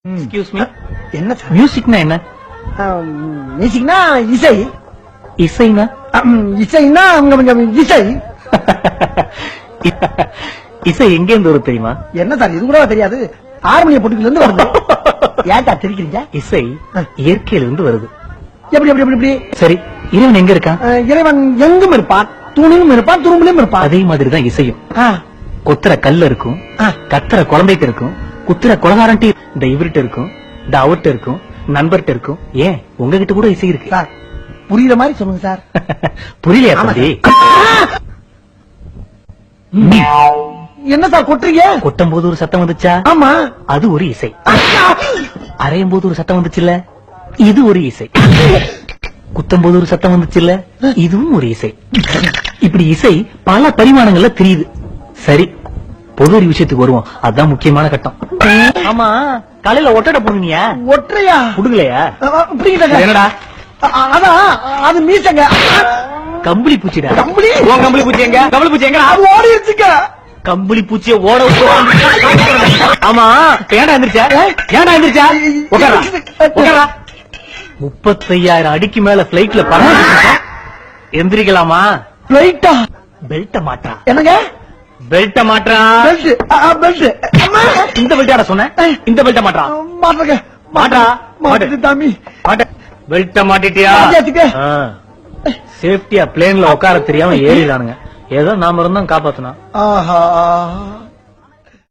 Excuse me, என்ன sir? மியூசிக்னா என்ன? மியூசிக்னா இசை. இசைனா? இசைன்னா இசை. இசை எங்க இருந்து வரும் தெரியுமா? என்ன சார் இது கூட தெரியாது? ஹார்மோனிய பொட்டுக்குல இருந்து வருது. ஏன்டா தெரிக்கிறீங்க? இசை இயற்கையில இருந்து வருது. எப்படி எப்படி எப்படி எப்படி? சரி, இறைவன் எங்க இருக்கான்? இறைவன் எங்கும் இருப்பான், தூணிலும் இருப்பான், துரும்பிலும் இருப்பான். அதே மாதிரிதான் இசையும். ஆ, கொத்துற கல்ல இருக்கும், ஆ. கத்துற குழந்தைகிட்ட இருக்கும், குத்துற கொலகாரன்ட்டு இந்த இவர்கிட்ட இருக்கும், இந்த அவர்கிட்ட இருக்கும், நண்பர்கிட்ட இருக்கும். ஏன் உங்ககிட்ட கூட இசை இருக்கு. சார் புரியுற மாதிரி சொல்லுங்க சார். புரியலையா ஆமா தம்பி? என்ன சார் கொட்டுறீங்க? கொட்டும் போது ஒரு சத்தம் வந்துச்சா? ஆமா. அது ஒரு இசை. அரையும் போது ஒரு சத்தம் வந்துச்சுல்ல, இது ஒரு இசை. குத்தும் போது ஒரு சத்தம் வந்துச்சுல்ல, இதுவும் ஒரு இசை. இப்படி இசை பல பரிமாணங்கள்ல தெரியுது. சரி, பொது ஒரு விஷயத்துக்கு வருவோம். அதான் முக்கியமான கட்டம். ஆமா, காலையில ஒட்டடை போடுவீங்க, ஒற்றையா? புடுங்கலையா? புரியுதுங்க. என்னடா? அதான் அது மீசங்க. கம்பளி பூச்சிடா. கம்பளி? உன் கம்பளி பூச்சி எங்க? கம்பளி பூச்சி எங்க? அது ஓடிடுச்சுங்க. கம்பளி பூச்சிய ஓட விட்டு. ஆமா, ஏன்டா எந்திரிச்சா? ஏன்டா எந்திரிச்சா? உட்காரா, உட்காரா. 35,000 அடிக்கு மேல பிளைட்ல பறந்து எந்திரிக்கலாமா? பிளைட்டா? பெல்ட்ட மாட்டா. என்னங்க? பெல்ட்ட மாட்டா. பெல்ட். பெல்ட். அம்மா. இந்த பெல்ட்டாட சொன்ன? இந்த பெல்ட்ட மாட்டா. மாட்டுங்க. மாட்டா. மாட்டு தாமி. மாட்ட. பெல்ட்ட மாட்டிட்டியா? மாட்டியாச்சுங்க. சேஃப்டியா பிளேன்ல உட்கார தெரியாம ஏறிடானுங்க. ஏதோ நாம இருந்தோம் காப்பாத்தணும். ஆஹா.